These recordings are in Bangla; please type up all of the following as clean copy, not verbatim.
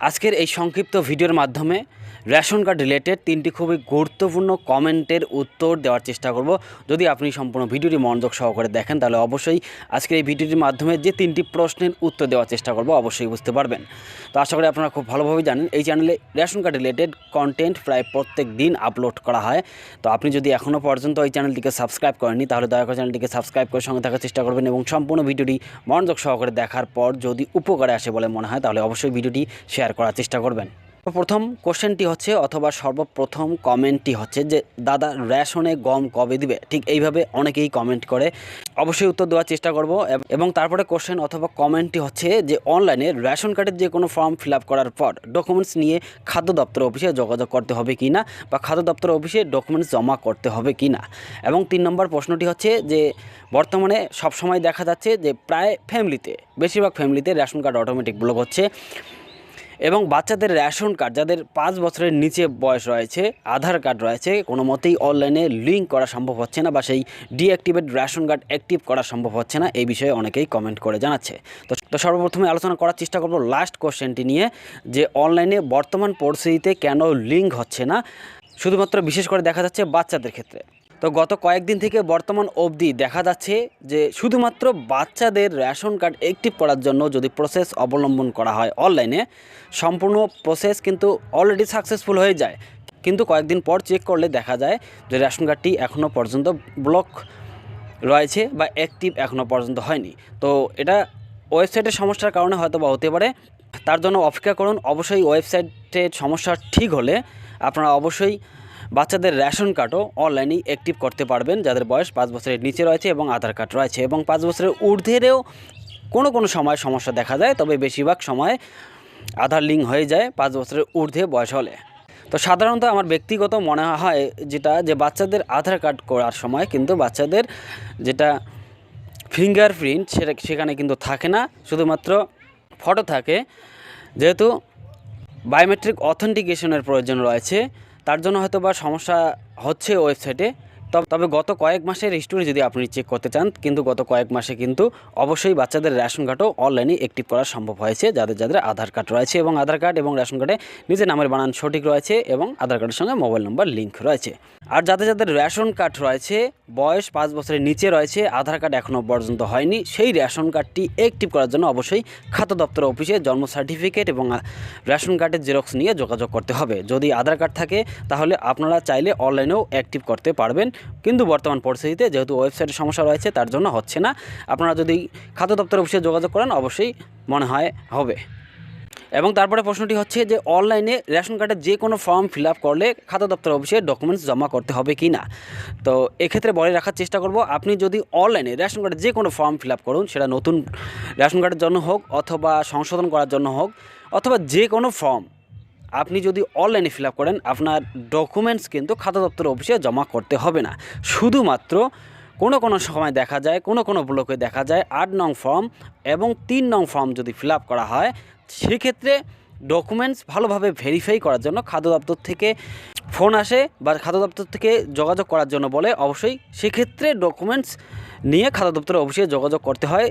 আজকের এই সংক্ষিপ্ত ভিডিওর মাধ্যমে রেশন কার্ড রিলেটেড তিনটি খুবই গুরুত্বপূর্ণ কমেন্টের উত্তর দেওয়ার চেষ্টা করব। যদি আপনি সম্পূর্ণ ভিডিওটি মনোযোগ সহকারে দেখেন তাহলে অবশ্যই আজকের এই ভিডিওটির মাধ্যমে যে তিনটি প্রশ্নের উত্তর দেওয়ার চেষ্টা করব অবশ্যই বুঝতে পারবেন। তো আশা করি আপনারা খুব ভালোভাবে জানেন এই চ্যানেলে রেশন কার্ড রিলেটেড কন্টেন্ট প্রায় প্রত্যেক দিন আপলোড করা হয়। তো আপনি যদি এখনও পর্যন্ত এই চ্যানেলটিকে সাবস্ক্রাইব করেননি তাহলে দয়া করে চ্যানেলটিকে সাবস্ক্রাইব করে সঙ্গে থাকার চেষ্টা করবেন এবং সম্পূর্ণ ভিডিওটি মনোযোগ সহকারে দেখার পর যদি উপকারে আসে বলে মনে হয় তাহলে অবশ্যই ভিডিওটি শেয়ার করার চেষ্টা করবেন। প্রথম কোশ্চেনটি হচ্ছে অথবা সর্বপ্রথম কমেন্টটি হচ্ছে যে দাদা রেশনে গম কবে দিবে, ঠিক এইভাবে অনেকেই কমেন্ট করে। অবশ্যই উত্তর দেওয়ার চেষ্টা করব। এবং তারপরে কোশ্চেন অথবা কমেন্টটি হচ্ছে যে অনলাইনে রেশন কার্ডের যে কোনো ফর্ম ফিল আপ করার পর ডকুমেন্টস নিয়ে খাদ্য দপ্তর অফিসে যোগাযোগ করতে হবে কি না বা খাদ্য দপ্তর অফিসে ডকুমেন্টস জমা করতে হবে কি না। এবং 3 নম্বর প্রশ্নটি হচ্ছে যে বর্তমানে সবসময় দেখা যাচ্ছে যে প্রায় ফ্যামিলিতে, বেশিরভাগ ফ্যামিলিতে রেশন কার্ড অটোমেটিক ব্লক হচ্ছে এবং বাচ্চাদের রেশন কার্ড যাদের 5 বছরের নিচে বয়স রয়েছে, আধার কার্ড রয়েছে, কোনো মতেই অনলাইনে লিঙ্ক করা সম্ভব হচ্ছে না বা সেই ডিঅ্যাক্টিভেট রেশন কার্ড অ্যাক্টিভ করা সম্ভব হচ্ছে না। এই বিষয়ে অনেকেই কমেন্ট করে জানাচ্ছে। তো সর্বপ্রথমে আলোচনা করার চেষ্টা করব লাস্ট কোশ্চেনটি নিয়ে, যে অনলাইনে বর্তমান পরিস্থিতিতে কেন লিঙ্ক হচ্ছে না, শুধুমাত্র বিশেষ করে দেখা যাচ্ছে বাচ্চাদের ক্ষেত্রে। তো গত কয়েকদিন থেকে বর্তমান অবধি দেখা যাচ্ছে যে শুধুমাত্র বাচ্চাদের রেশন কার্ড অ্যাক্টিভ করার জন্য যদি প্রসেস অবলম্বন করা হয় অনলাইনে, সম্পূর্ণ প্রসেস কিন্তু অলরেডি সাকসেসফুল হয়ে যায়, কিন্তু কয়েকদিন পর চেক করলে দেখা যায় যে রেশন কার্ডটি এখনও পর্যন্ত ব্লক রয়েছে বা অ্যাক্টিভ এখনও পর্যন্ত হয়নি। তো এটা ওয়েবসাইটের সমস্যার কারণে হয়তো বা হতে পারে, তার জন্য অপেক্ষা করুন। অবশ্যই ওয়েবসাইটের সমস্যা ঠিক হলে আপনারা অবশ্যই বাচ্চাদের রেশন কার্ডও অনলাইনেই অ্যাক্টিভ করতে পারবেন যাদের বয়স 5 বছরের নিচে রয়েছে এবং আধার কার্ড রয়েছে। এবং 5 বছরের ঊর্ধ্বেরও কোনো সময় সমস্যা দেখা যায়, তবে বেশিরভাগ সময় আধার লিঙ্ক হয়ে যায় 5 বছরের ঊর্ধ্বে বয়স হলে। তো সাধারণত আমার ব্যক্তিগত মনে হয় যেটা, যে বাচ্চাদের আধার কার্ড করার সময় কিন্তু বাচ্চাদের যেটা ফিঙ্গারপ্রিন্ট সেখানে কিন্তু থাকে না, শুধুমাত্র ফটো থাকে। যেহেতু বায়োমেট্রিক অথেন্টিকেশনের প্রয়োজন রয়েছে, তার জন্য হয়তো বা সমস্যা হচ্ছে ওয়েবসাইটে। তবে গত কয়েক মাসের হিস্টোরি যদি আপনি চেক করতে চান, কিন্তু গত কয়েক মাসে কিন্তু অবশ্যই বাচ্চাদের রেশন কার্ডও অনলাইনে অ্যাক্টিভ করা সম্ভব হয়েছে যাদের আধার কার্ড রয়েছে এবং আধার কার্ড এবং রেশন কার্ডে নিজের নামের বানান সঠিক রয়েছে এবং আধার কার্ডের সঙ্গে মোবাইল নম্বর লিঙ্ক রয়েছে। আর যাদের রেশন কার্ড রয়েছে, বয়স 5 বছরের নিচে রয়েছে, আধার কার্ড এখনও পর্যন্ত হয়নি, সেই রেশন কার্ডটি অ্যাক্টিভ করার জন্য অবশ্যই খাদ্য দপ্তর অফিসে জন্ম সার্টিফিকেট এবং রেশন কার্ডের জেরক্স নিয়ে যোগাযোগ করতে হবে। যদি আধার কার্ড থাকে তাহলে আপনারা চাইলে অনলাইনেও অ্যাক্টিভ করতে পারবেন, কিন্তু বর্তমান পরিস্থিতিতে যেহেতু ওয়েবসাইটের সমস্যা রয়েছে তার জন্য হচ্ছে না। আপনারা যদি খাদ্য দপ্তর অফিসে যোগাযোগ করেন অবশ্যই মনে হয় হবে। এবং তারপরে প্রশ্নটি হচ্ছে যে অনলাইনে রেশন কার্ডের যে কোনো ফর্ম ফিল আপ করলে খাদ্য দপ্তর অফিসে ডকুমেন্টস জমা করতে হবে কি না। তো এক্ষেত্রে বলে রাখার চেষ্টা করব, আপনি যদি অনলাইনে রেশন কার্ডের যে কোনো ফর্ম ফিল আপ করুন, সেটা নতুন রেশন কার্ডের জন্য হোক অথবা সংশোধন করার জন্য হোক অথবা যে কোনো ফর্ম আপনি যদি অনলাইনে ফিল আপ করেন, আপনার ডকুমেন্টস কিন্তু খাদ্য দপ্তর অফিসে জমা করতে হবে না। শুধুমাত্র কোনো সময় দেখা যায়, কোনো ব্লকে দেখা যায় 8 নং ফর্ম এবং 3 নং ফর্ম যদি ফিল আপ করা হয়, সেক্ষেত্রে ডকুমেন্টস ভালোভাবে ভেরিফাই করার জন্য খাদ্য দপ্তর থেকে ফোন আসে বা খাদ্য দপ্তর থেকে যোগাযোগ করার জন্য বলে। অবশ্যই সেক্ষেত্রে ডকুমেন্টস নিয়ে খাদ্য দপ্তর অফিসে যোগাযোগ করতে হয়,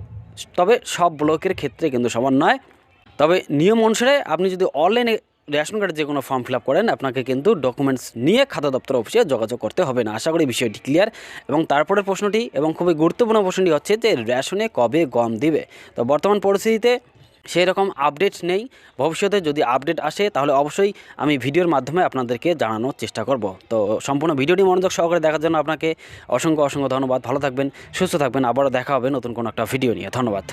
তবে সব ব্লকের ক্ষেত্রে কিন্তু সমান নয়। তবে নিয়ম অনুসারে আপনি যদি অনলাইনে রেশন কার্ডের যে কোনো ফর্ম ফিল আপ করেন, আপনাকে কিন্তু ডকুমেন্টস নিয়ে খাদ্য দপ্তর অফিসে যোগাযোগ করতে হবে না। আশা করি বিষয়টি ক্লিয়ার। এবং তারপরের প্রশ্নটি এবং খুবই গুরুত্বপূর্ণ প্রশ্নটি হচ্ছে যে রেশনে কবে গম দিবে। তো বর্তমান পরিস্থিতিতে সেই রকম আপডেট নেই, ভবিষ্যতে যদি আপডেট আসে তাহলে অবশ্যই আমি ভিডিওর মাধ্যমে আপনাদেরকে জানানোর চেষ্টা করব। তো সম্পূর্ণ ভিডিওটি মনোযোগ সহকারে দেখার জন্য আপনাকে অসংখ্য ধন্যবাদ। ভালো থাকবেন, সুস্থ থাকবেন, আবারও দেখা হবে নতুন কোনো একটা ভিডিও নিয়ে। ধন্যবাদ।